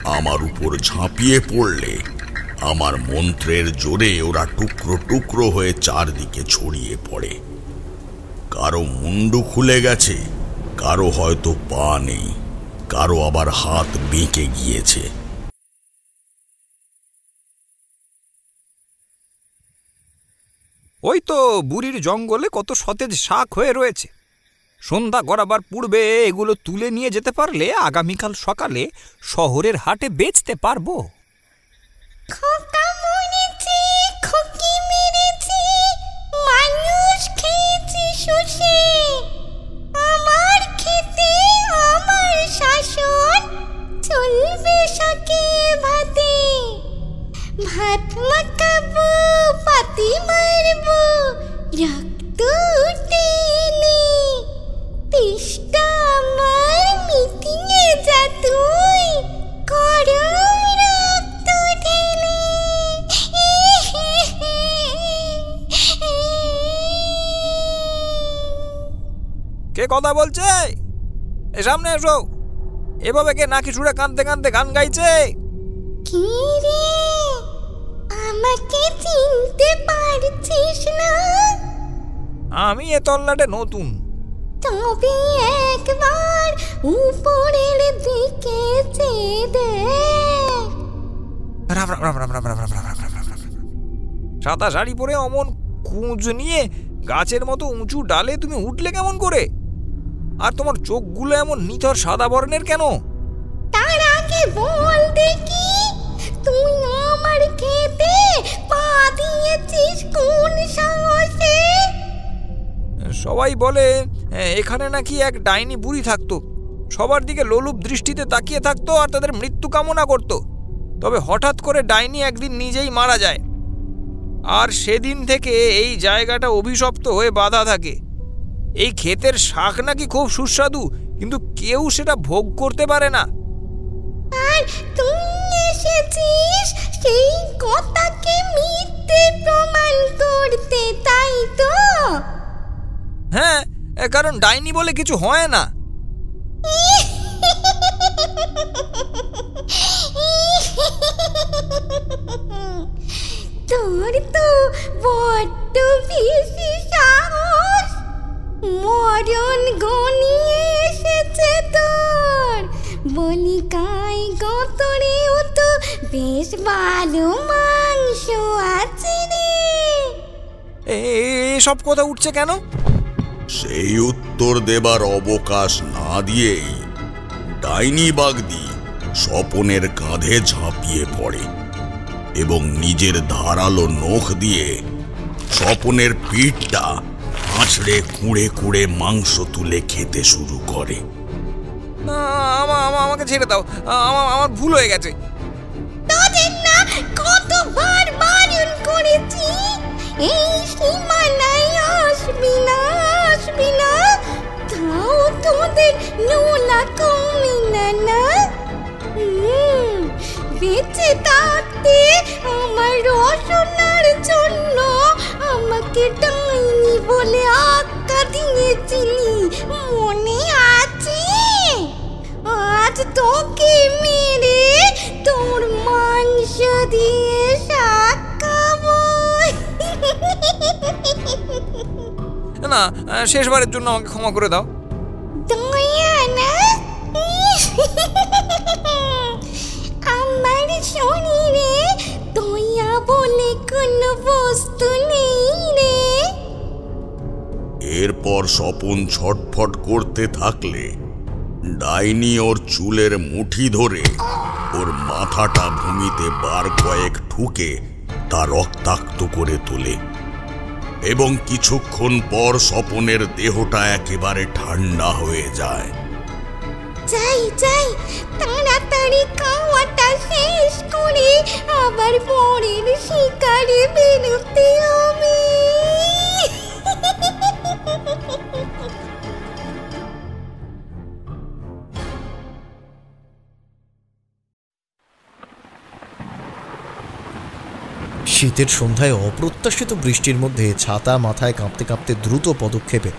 আমার উপর ঝাঁপিয়ে পড়লে আমার মন্ত্রের জোরে ওরা টুকরো টুকরো হয়ে চারদিকে ছড়িয়ে পড়ে। কারো মুন্ডু খুলে গেছে, কারো হয়তো পা নেই, কারো আবার হাত বেঁকে গিয়েছে। ওই তো বুড়ির জঙ্গলে কত সতেজ শাক হয়ে রয়েছে। সন্ধ্যা গড়াবার পূর্বে এগুলো তুলে নিয়ে যেতে পারলে আগামীকাল সকালে শহরের হাটে বেচতে পারবো। ভাত মাখাবো, পাতি মারবো, রক্ত উঠেলে তেষ্টা আমার মিটিয়ে যা তুই, গরম রক্ত ঢেলে। কে কথা বলছে? এ সামনে এসো। এভাবে কে নাকি সুরে কাঁদতে কাঁদতে গান গাইছে? কি রে, আমাকে চিনতে পারছিস না? আমি এ তল্লাটে নতুন। তবে একবার উপরের দিকে চেয়ে দেখ। সাদা শাড়ি পরে অমন কুঁজ নিয়ে গাছের মতো উঁচু ডালে তুমি উঠলে কেমন করে? আর তোমার চোখগুলো এমন নিথর সাদা বর্ণের কেন? তার আগে বল দেখি, তুই আমার খেতে পা দিয়েছিস কোন সাহসে? সবাই বলে এখানে নাকি এক ডাইনি বুড়ি থাকতো, সবার দিকে লোলুপ দৃষ্টিতে তাকিয়ে থাকতো আর তাদের মৃত্যু কামনা করত। তবে হঠাৎ করে ডাইনি একদিন নিজেই মারা যায়, আর সেদিন থেকে এই জায়গাটা অভিশপ্ত হয়ে বাঁধা থাকে। এই ক্ষেতের শাক নাকি খুব সুস্বাদু, কিন্তু কেউ সেটা ভোগ করতে পারে না। আর তুই এসেছিস সেই কথাকে মিথ্যে প্রমাণ করতে, তাই তো? হ্যাঁ, কারণ ডাইনি বলে কিছু হয় না। তোর তো বড্ড বেশি সাহস, মরণ ঘনিয়ে এসেছে তোর। বলি কাই গতরেও তো বেশ ভালো মাংস আছে রে। এসব কথা উঠছে কেন? সেই উত্তর দেবার অবকাশ না দিয়েই ডাইনি বাগদি স্বপনের কাঁধে ঝাঁপিয়ে পড়ে এবং নিজের ধারালো নখ দিয়ে স্বপনের পিঠটা আঁচড়ে কুঁড়ে কুঁড়ে মাংস তুলে খেতে শুরু করে। আমাকে ছেড়ে দাও, আমার ভুল হয়ে গেছে। তোদের না কতবার বারণ করেছি, এই সীমানায় আসবি না, আসবি না। তাও তোদের নোলা কমে না। বেঁচে থাকতে আমার রসনার জন্য আমাকে ডাইনি বলে আখ্যা দিয়েছিলি, মনে আছে? আজ তোকে মেরে তোর মাংস দিয়ে শাক খাবো। না, শেষবারের জন্য আমাকে ক্ষমা করে দাও। দয়া না? আমার শরীরে দয়া বলে কোনো বস্তু নেই রে। এরপর স্বপন ছটফট করতে থাকলে ডাইনি ওর চুলের মুঠি ধরে ওর মাথাটা ভূমিতে বার কয়েক ঠুকে তা রক্তাক্ত করে তোলে এবং কিছুক্ষণ পর স্বপনের দেহটা একেবারে ঠান্ডা হয়ে যায়। যাই যাই, তাড়াতাড়ি খাওয়াটা শেষ করে আবার পরের শিকারে বেরোতে হবে। শীতের সন্ধ্যায় অপ্রত্যাশিত বৃষ্টির মধ্যে ছাতা মাথায় কাঁপতে কাঁপতে দ্রুত পদক্ষেপে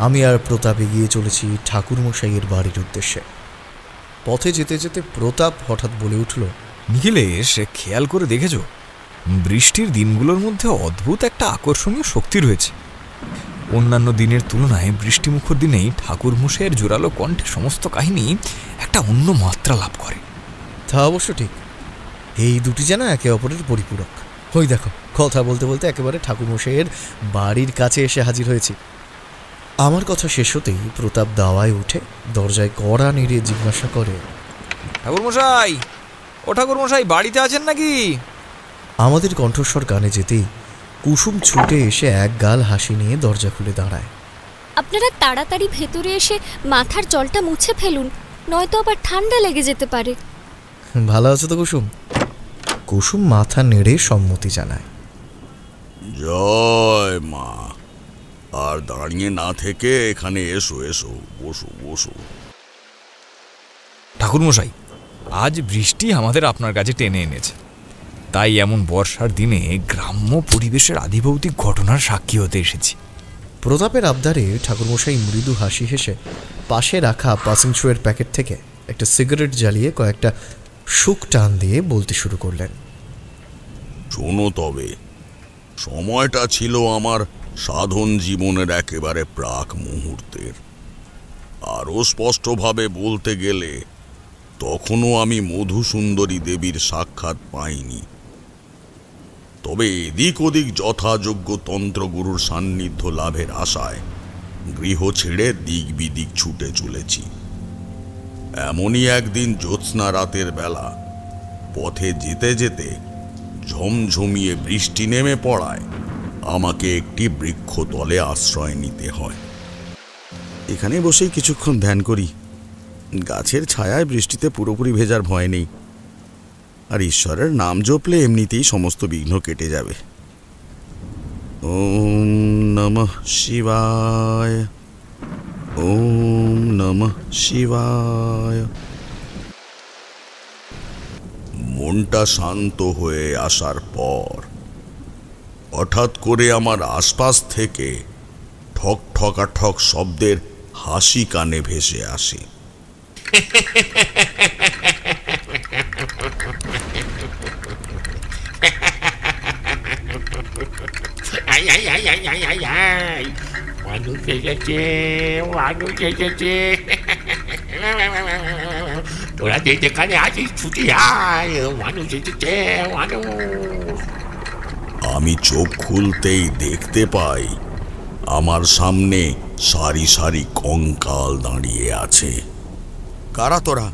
আমি আর প্রতাপ এগিয়ে চলেছি ঠাকুরমশাইয়ের বাড়ির উদ্দেশ্যে। পথে যেতে যেতে প্রতাপ হঠাৎ বলে উঠল, নিখিলেশ, খেয়াল করে দেখেছ, বৃষ্টির দিনগুলোর মধ্যে অদ্ভুত একটা আকর্ষণীয় শক্তি রয়েছে। অন্যান্য দিনের তুলনায় বৃষ্টিমুখর দিনেই ঠাকুর মশাইয়ের জোরালো কণ্ঠে সমস্ত কাহিনী একটা অন্য মাত্রা লাভ করে। তা অবশ্য ঠিক। এই দুটি যেন একে অপরের পরিপূরক। ওই দেখো, কথা বলতে বলতে একেবারে ঠাকুরমশাইয়ের বাড়ির কাছে এসে হাজির হয়েছি। আমার কথা শেষ হতেই প্রতাপ দাওয়ায় উঠে দরজায় কড়া নেড়ে জিজ্ঞাসা করে, ঠাকুরমশাই, ও ঠাকুরমশাই, বাড়িতে আছেন নাকি? আমাদের কণ্ঠস্বর কানে যেতেই কুসুম ছুটে এসে এক গাল হাসি নিয়ে দরজা খুলে দাঁড়ায়। আপনারা তাড়াতাড়ি ভেতরে এসে মাথার জলটা মুছে ফেলুন, নয়তো আবার ঠান্ডা লেগে যেতে পারে। ভালো আছো তো কুসুম? কুসুম মাথা নেড়ে সম্মতি জানায়। জয় মা। আর দাঁড়িয়ে না থেকে এখানে এসো, এসো, বসো বসো। ঠাকুরমশাই, আজ বৃষ্টি আমাদের আপনার কাছে টেনে এনেছে, তাই এমন বর্ষার দিনে গ্রাম্য পরিবেশের আদিভৌতিক ঘটনার সাক্ষী হতে এসেছি। প্রতাপের আবদারে ঠাকুরমশাই মৃদু হাসি হেসে পাশে রাখা পাসিং শোয়ের প্যাকেট থেকে একটা সিগারেট জ্বালিয়ে কয়েকটা শুক টান দিয়ে বলতে শুরু করলেন। শোনো, তবে সময়টা ছিল আমার সাধন জীবনের একেবারে প্রাক মুহূর্তের। আরও স্পষ্টভাবে বলতে গেলে তখনও আমি মধুসুন্দরী দেবীর সাক্ষাৎ পাইনি। তবে এদিক ওদিক যথাযোগ্য তন্ত্রগুরুর সান্নিধ্য লাভের আশায় গৃহ ছেড়ে দিক বিদিক ছুটে চলেছি। এমনই একদিন জ্যোৎস্না রাতের বেলা পথে যেতে যেতে ঝমঝমিয়ে বৃষ্টি নেমে পড়ায় আমাকে একটি বৃক্ষতলে আশ্রয় নিতে হয়। এখানে বসেই কিছুক্ষণ ধ্যান করি। গাছের ছায়ায় বৃষ্টিতে পুরোপুরি ভেজার ভয় নেই, আর ঈশ্বরের নাম জপলে এমনিতেই সমস্ত বিঘ্ন কেটে যাবে। ওম নমঃ শিবায়, ওম নমঃ শিবায়। মনটা শান্ত হয়ে আসার পর হঠাৎ করে আমার আশপাশ থেকে ঠক ঠকাঠক শব্দের হাসি কানে ভেসে আসে। মানুষ এসেছে, মানুষ এসেছে। তোরা যেখানে আছিস ছুটি আয়, মানুষ এসেছে, মানুষ। আমি চোখ খুলতেই দেখতে পাই আমার সামনে সারি সারি কঙ্কাল দাঁড়িয়ে আছে। কারা তোরা?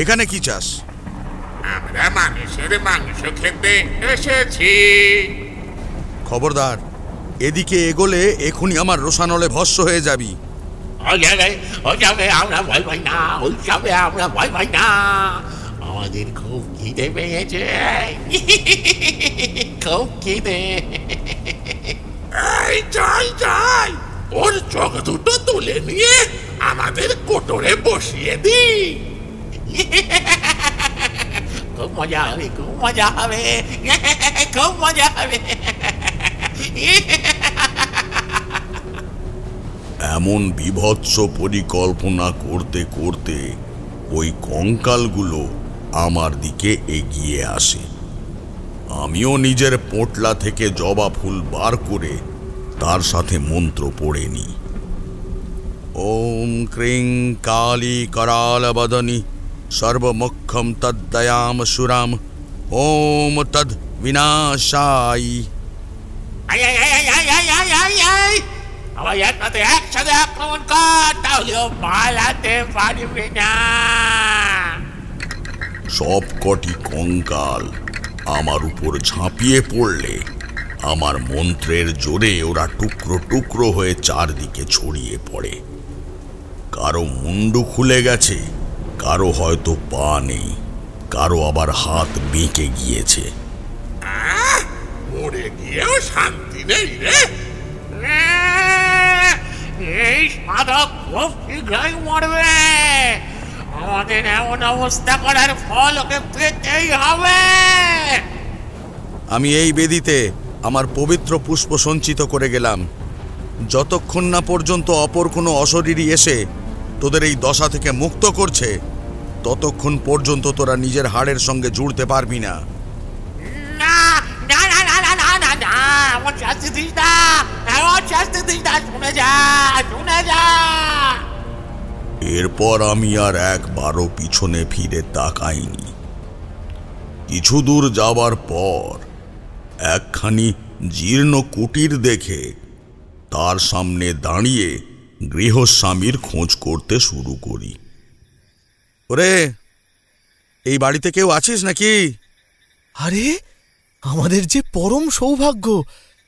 এখানে কি চাস? আমরা মানুষের মাংস খেতে এসেছি। খবরদার, এদিকে এগোলে এখনই আমার রোষানলে ভস্ম হয়ে যাবি। ওইসবে আমরা ভয় পাই না, ওইসবে আমরা ভয় পাই না। আমাদের খুব খিদে পেয়েছে, খুব খিদে। যাই যাই, ওর চোখ দুটো তুলে নিয়ে আমাদের কোটরে বসিয়ে দি। খুব মজা হবে, খুব মজা হবে, খুব মজা হবে। এমন বিভৎস পরিকল্পনা করতে করতে ওই কঙ্কালগুলো আমার দিকে এগিয়ে আসে। আমিও নিজের পোটলা থেকে জবা ফুল বার করে তার সাথে মন্ত্র পড়ে নিই। ওম ক্রিং কালী कराल বদনী সর্বমুখম তদ্দয়াম সুরাম ওম তদ বিনাশাই। একসাথে আক্রমণ কর, তাহলেও পালাতে পারবে না। সব কটি কঙ্কাল আমার উপর ঝাঁপিয়ে পড়লে আমার মন্ত্রের জোরে ওরা টুকরো টুকরো হয়ে চারদিকে ছড়িয়ে পড়ে। কারো মুন্ডু খুলে গেছে, কারো হয়তো পা নেই, কারো আবার হাত বেঁকে গিয়েছে। মরে গিয়েও শান্তি নেই রে। এই সাধক খুব শীঘ্রই মরবে। আমাদের এমন অবস্থা করার ফল ওকে পেতেই হবে। আমি এই বেদিতে আমার পবিত্র পুষ্প সঞ্চিত করে গেলাম। যতক্ষণ না পর্যন্ত অপর কোনো অশরীরী এসে তোদের এই দশা থেকে মুক্ত করছে, ততক্ষণ পর্যন্ত তোরা নিজের হাড়ের সঙ্গে জুড়তে পারবি না। না না না না না না না না, আমার শাস্তি দিস না, আমার শাস্তি দিস না, শুনে যা, শুনে যা। এরপর আমি আর একবারও পিছনে ফিরে তাকাইনি। কিছু দূর যাবার পর একখানি জীর্ণ কুটির দেখে তার সামনে দাঁড়িয়ে গৃহস্বামীর খোঁজ করতে শুরু করি। ওরে, এই বাড়িতে কেউ আছিস নাকি? আরে, আমাদের যে পরম সৌভাগ্য,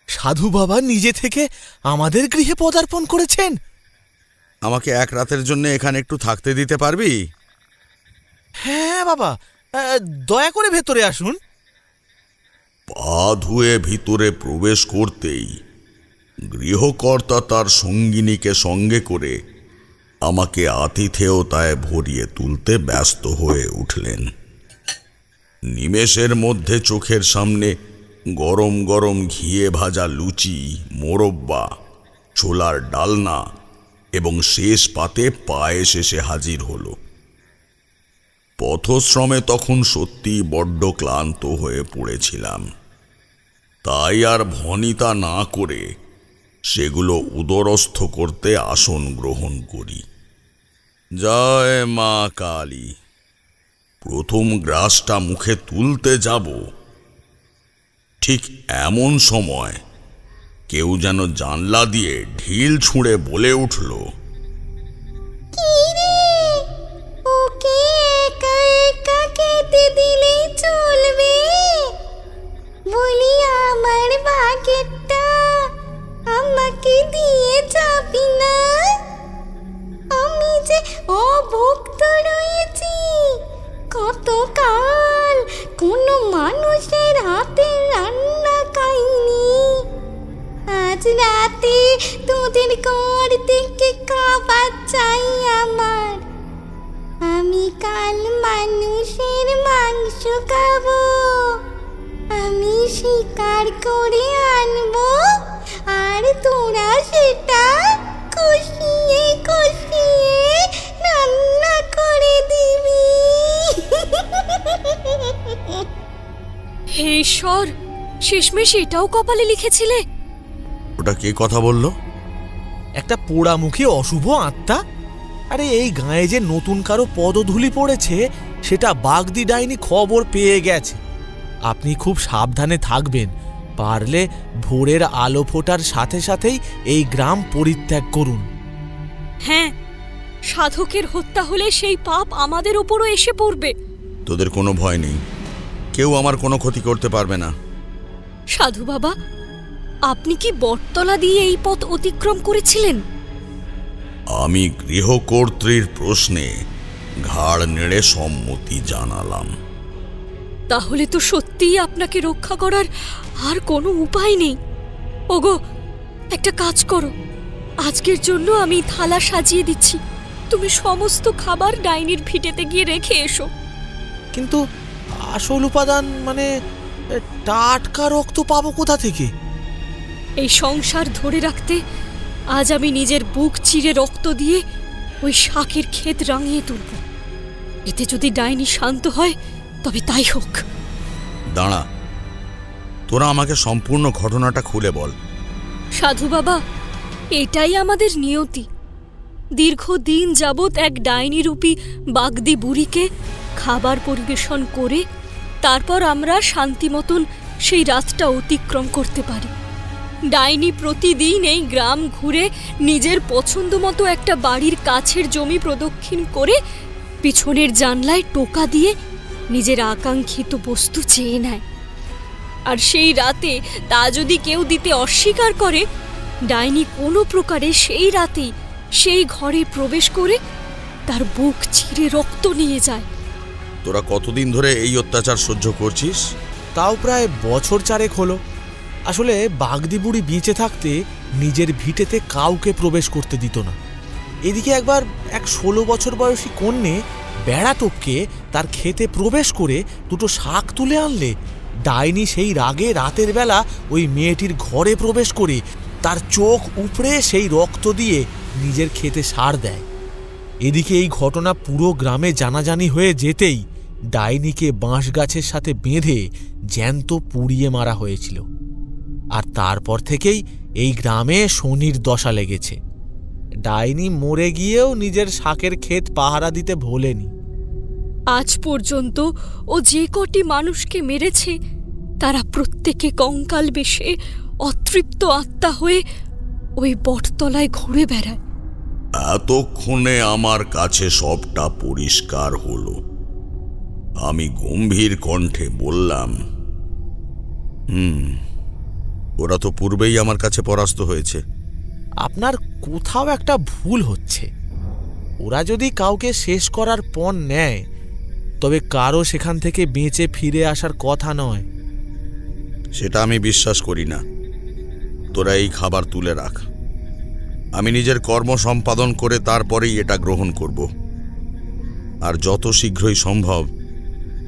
সাধু বাবা নিজে থেকে আমাদের গৃহে পদার্পণ করেছেন। আমাকে এক রাতের জন্য এখানে একটু থাকতে দিতে পারবি? হ্যাঁ বাবা, দয়া করে ভেতরে আসুন। পা ধুয়ে ভিতরে প্রবেশ করতেই গৃহকর্তা তার সঙ্গিনীকে সঙ্গে করে আমাকে আতিথেয়তায় ভরিয়ে তুলতে ব্যস্ত হয়ে উঠলেন। নিমেষের মধ্যে চোখের সামনে গরম গরম ঘিয়ে ভাজা লুচি, মোরব্বা, ছোলার ডালনা এবং শেষ পাতে পায়েস এসে হাজির হলো। পথশ্রমে তখন সত্যি বড্ড ক্লান্ত হয়ে পড়েছিলাম, তাই আর ভনিতা না করে সেগুলো উদরস্থ করতে আসন গ্রহণ করি। জয় মা কালী। প্রথম গ্রাসটা মুখে তুলতে যাব, ঠিক এমন সময় কেউ যেন জানলা দিয়ে ঢিল ছুঁড়ে বলে উঠল, কি রে, ওকে একা একা খেতে দিলেই চলবে? বলি আমার বাকেটটা আমাকে দিয়ে যাবি না? আমি যে অভুক্ত রয়েছি, কতকাল কোনো মানুষের হাতে রান্না খাইনি। আজ রাতে তোদের ঘর থেকে খাবার চাই আমার। আমি কাল মানুষের মাংস খাবো। আমি শিকার করে আনবো, আর তোরা সেটা কষিয়ে কষিয়ে রান্না করে দিবি। হে ঈশ্বর, শেষমেশ এটাও কপালে লিখেছিলে? ওটা কে কথা বলল? একটা পোড়ামুখী অশুভ আত্মা। আরে, এই গায়ে যে নতুন কারো পদধূলি পড়েছে সেটা বাগদি ডাইনি খবর পেয়ে গেছে। আপনি খুব সাবধানে থাকবেন। পারলে ভোরের আলো ফোটার সাথে সাথেই এই গ্রাম পরিত্যাগ করুন। হ্যাঁ, সাধকের হত্যা হলে সেই পাপ আমাদের উপরও এসে পড়বে। তোদের কোনো ভয় নেই, কেউ আমার কোনো ক্ষতি করতে পারবে না। সাধু বাবা, আপনি কি বটতলা দিয়ে এই পথ অতিক্রম করেছিলেন? আমি গৃহকর্ত্রীর প্রশ্নে ঘাড় নেড়ে সম্মতি জানালাম। তাহলে তো সত্যিই আপনাকে রক্ষা করার আর কোনো উপায় নেই। ওগো, একটা কাজ করো, আজকের জন্য আমি থালা সাজিয়ে দিচ্ছি, তুমি সমস্ত খাবার ডাইনির ভিটেতে গিয়ে রেখে এসো। কিন্তু আসল উপাদান মানে টাটকা রক্ত পাবো কোথা থেকে? এই সংসার ধরে রাখতে আজ আমি নিজের বুক চিরে রক্ত দিয়ে ওই শাকের ক্ষেত রাঙিয়ে তুলব। এতে যদি ডাইনি শান্ত হয় তবে তাই হোক। দাঁড়া, তোরা আমাকে সম্পূর্ণ ঘটনাটা খুলে বল। সাধু বাবা, এটাই আমাদের নিয়তি। দীর্ঘদিন যাবৎ এক ডাইনিরূপী বাগদি বুড়িকে খাবার পরিবেশন করে তারপর আমরা শান্তি মতন সেই রাতটা অতিক্রম করতে পারি। ডাইনি প্রতিদিন এই গ্রাম ঘুরে নিজের পছন্দ মতো একটা বাড়ির কাছের জমি প্রদক্ষিণ করে পিছনের জানলায় টোকা দিয়ে নিজের আকাঙ্ক্ষিত বস্তু চেয়ে নেয়। আর সেই রাতে তা যদি কেউ দিতে অস্বীকার করে, ডাইনি কোনো প্রকারে সেই রাতেই সেই ঘরে প্রবেশ করে তার বুক চিরে রক্ত নিয়ে যায়। তোরা কতদিন ধরে এই অত্যাচার সহ্য করছিস? তাও প্রায় বছর 4 হলো। আসলে বাগদি বুড়ি বেঁচে থাকতে নিজের ভিটেতে কাউকে প্রবেশ করতে দিত না। এদিকে একবার এক 16 বছর বয়সী কন্যে বেড়া টপকে তার ক্ষেতে প্রবেশ করে দুটো শাক তুলে আনলে ডাইনি সেই রাগে রাতের বেলা ওই মেয়েটির ঘরে প্রবেশ করে তার চোখ উপড়ে সেই রক্ত দিয়ে নিজের ক্ষেতে সার দেয়। এদিকে এই ঘটনা পুরো গ্রামে জানাজানি হয়ে যেতেই ডাইনিকে বাঁশ গাছের সাথে বেঁধে জ্যান্ত পুড়িয়ে মারা হয়েছিল। আর তারপর থেকেই এই গ্রামে শনির দশা লেগেছে। ডাইনি মরে গিয়েও নিজের শাকের ক্ষেত পাহারা দিতে ভোলেনি। আজ পর্যন্ত ও যে কটি মানুষকে মেরেছে তারা প্রত্যেকে কঙ্কাল বেশে অতৃপ্ত আত্মা হয়ে ওই বটতলায় ঘুরে বেড়ায়। এতক্ষণে আমার কাছে সবটা পরিষ্কার হলো। আমি গম্ভীর কণ্ঠে বললাম, ওরা তো পূর্বেই আমার কাছে পরাস্ত হয়েছে। আপনার কোথাও একটা ভুল হচ্ছে। ওরা যদি কাউকে শেষ করার পণ নেয় তবে কারো সেখান থেকে বেঁচে ফিরে আসার কথা নয়। সেটা আমি বিশ্বাস করি না। তোরা এই খাবার তুলে রাখ, আমি নিজের কর্ম সম্পাদন করে তারপরেই এটা গ্রহণ করব। আর যত শীঘ্রই সম্ভব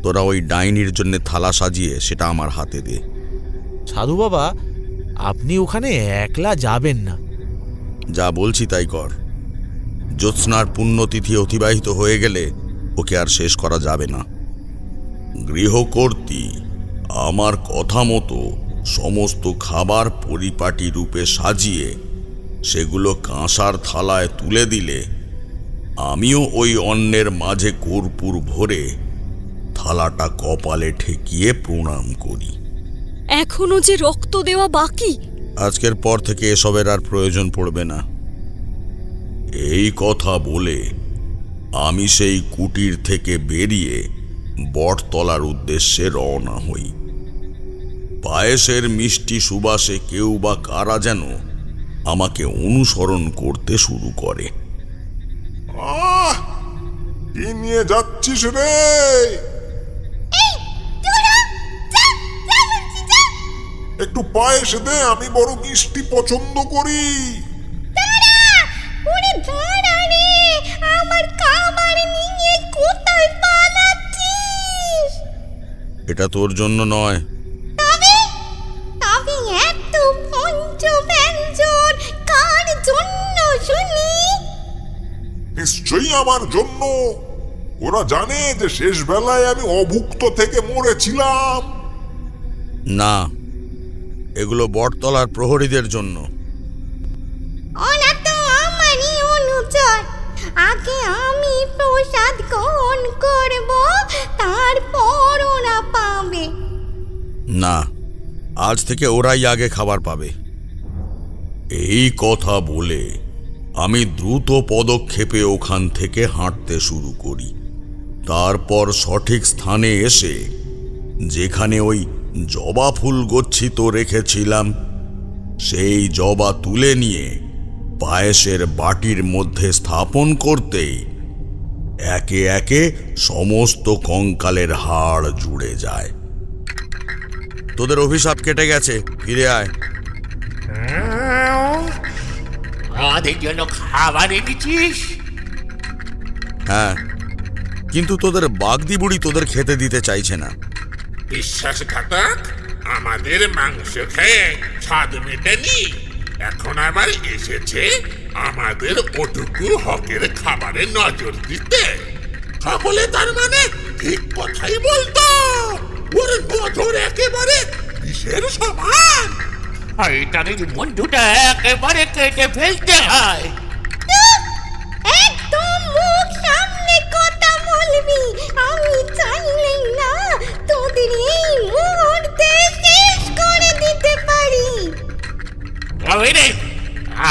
তোরা ওই ডাইনির জন্য থালা সাজিয়ে সেটা আমার হাতে দে। সাধু বাবা, আপনি ওখানে একলা যাবেন না। যা বলছি তাই কর। জ্যোৎস্নার পুণ্যতিথি অতিবাহিত হয়ে গেলে ওকে আর শেষ করা যাবে না। গৃহকর্ত্রী আমার কথা মতো সমস্ত খাবার পরিপাটি রূপে সাজিয়ে সেগুলো কাঁসার থালায় তুলে দিলে আমিও ওই অন্নের মাঝে কর্পূর ভরে থালাটা কপালে ঠেকিয়ে প্রণাম করি। এখনো যে রক্ত দেওয়া বাকি। আজকের পর থেকে এসবের আর প্রয়োজন পড়বে না। এই কথা বলে আমি সেই কুটির থেকে বেরিয়ে বটতলার উদ্দেশ্যে রওনা হই। পায়েসের মিষ্টি সুবাসে কেউ বা কারা যেন আমাকে অনুসরণ করতে শুরু করে। কি নিয়ে যাচ্ছিস রে? একটু পায়েস দে, আমি বড় মিষ্টি পছন্দ করি। আমার খাবার নিয়ে কোথায় পালাচ্ছিস? এটা তোর জন্য নয়। তবে এত পঞ্চব্যঞ্জন কার জন্য শুনি? নিশ্চয়ই আমার জন্য। ওরা জানে যে শেষ বেলায় আমি অভুক্ত থেকে মরেছিলাম। না, এগুলো বটতলার প্রহরীদের জন্য। ওরা তো আমারই অনুচর। আগে আমি প্রসাদ গ্রহণ করব, তারপর ওরা পাবে। না, আজ থেকে ওরাই আগে খাবার পাবে। এই কথা বলে আমি দ্রুত পদক্ষেপে ওখান থেকে হাঁটতে শুরু করি। তারপর সঠিক স্থানে এসে যেখানে ওই জবা ফুল গচ্ছিত রেখেছিলাম সেই জবা তুলে নিয়ে পায়েসের বাটির মধ্যে স্থাপন করতেই একে একে সমস্ত কঙ্কালের হাড় জুড়ে যায়। তোদের অভিশাপ কেটে গেছে, ফিরে আয়। আমাদের জন্য খাবার এনেছিস? হ্যাঁ, কিন্তু তোদের বাগদি বুড়ি তোদের খেতে দিতে চাইছে না। বিশ্বাসঘাতক, আমাদের মাংস খেয়ে স্বাদ মেটেনি, এখন আবার এসেছে আমাদের ওটুকু হকের খাবারে নজর দিতে। সকলে তার মানে ঠিক কথাই বলতো। ওর নজর একেবারে বিষের সমান। এটার বন্ধুটা একেবারে কেটে ফেলতে হয়। একদম মুখ সামনে কথা বলবি। আমি চাইলে না তোদের এই মুহূর্তে শেষ করে দিতে পারি।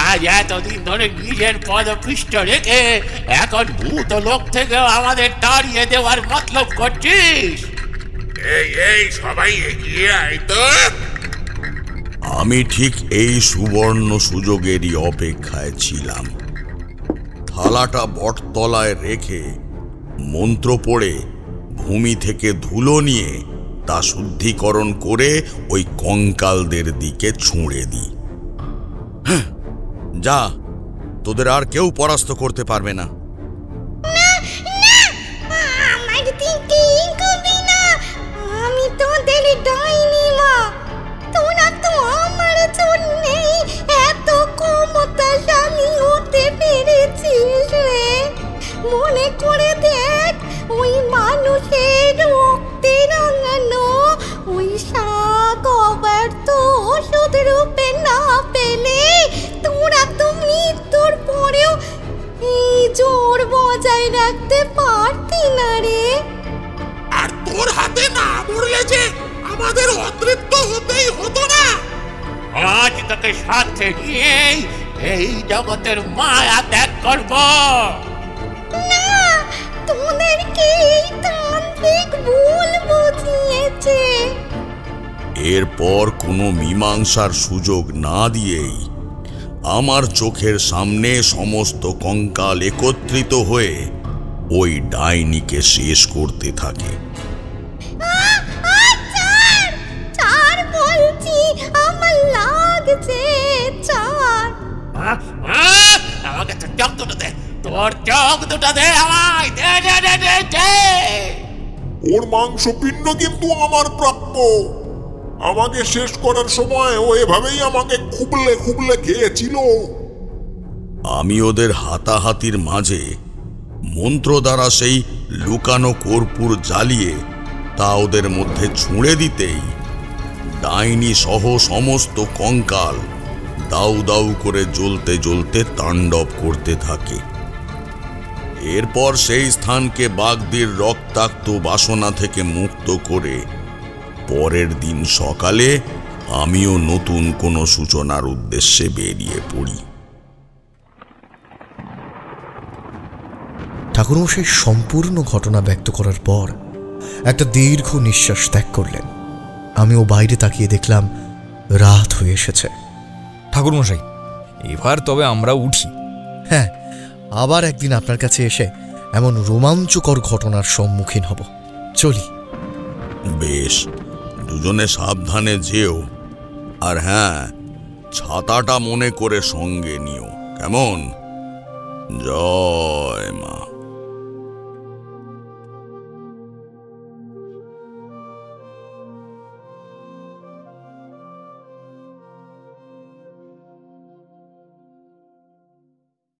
আজ এতদিন ধরে নিজের পদপিষ্ট রেখে এখন ভূত লোক থেকে আমাদের তাড়িয়ে দেওয়ার মতলব করছিস? এই সবাই এগিয়ে আয় তো। আমি ঠিক এই সুবর্ণ সুযোগেরই অপেক্ষায় ছিলাম। থালাটা বটতলায় রেখে মন্ত্র পড়ে ভূমি থেকে ধুলো নিয়ে তা শুদ্ধিকরণ করে ওই কঙ্কালদের দিকে ছুঁড়ে দিই। যা, তোদের আর কেউ পরাস্ত করতে পারবে না। আমার দিকে এগোবি না, আমি তোদের ডাইনি মা। তোরা তো আমার জন্যে এত ক্ষমতাশালী হতে পেরেছিস রে। আমাদের অতৃপ্ত হতেই হতো না। আজ তোকে সাথে নিয়েই এই জগতের মায়া ত্যাগ করব। না, তোদেরকে এই তান্ত্রিক ভুল বুঝিয়েছে। এরপর কোনো মীমাংসার সুযোগ না দিয়েই আমার চোখের সামনে সমস্ত কঙ্কাল একত্রিত হয়ে ওই ডাইনিকে শেষ করতে থাকে। চার বলছি, আমার লাগছে, চার। আমাকে তোর চোখ দুটো দে, তোর চোখ দুটো দে আমায়, দে দে দে দে দে। ওর মাংসপিণ্ড কিন্তু আমার প্রাপ্য। আমাকে শেষ করার সময় ও এভাবেই আমাকে খুবলে খুবলে খেয়েছিল। আমি ওদের হাতাহাতির মাঝে মন্ত্র দ্বারা সেই লুকানো কর্পূর জ্বালিয়ে তা ওদের মধ্যে ছুঁড়ে দিতেই ডাইনি সহ সমস্ত কঙ্কাল দাউ দাউ করে জ্বলতে জ্বলতে তাণ্ডব করতে থাকে। এরপর সেই স্থানকে বাগদির রক্তাক্ত বাসনা থেকে মুক্ত করে পরের দিন সকালে আমিও নতুন কোনো সূচনার উদ্দেশ্যে বেরিয়ে পড়ি। ঠাকুরমশাই সম্পূর্ণ ঘটনা ব্যক্ত করার পর একটা দীর্ঘ নিঃশ্বাস ত্যাগ করলেন। আমিও বাইরে তাকিয়ে দেখলাম রাত হয়ে এসেছে। ঠাকুরমশাই, এবার তবে আমরা উঠি। হ্যাঁ, আবার একদিন আপনার কাছে এসে এমন রোমাঞ্চকর ঘটনার সম্মুখীন হব। চলি। বেশ, দুজনে সাবধানে যেও। আর হ্যাঁ, ছাতাটা মনে করে সঙ্গে নিও, কেমন? জয় মা।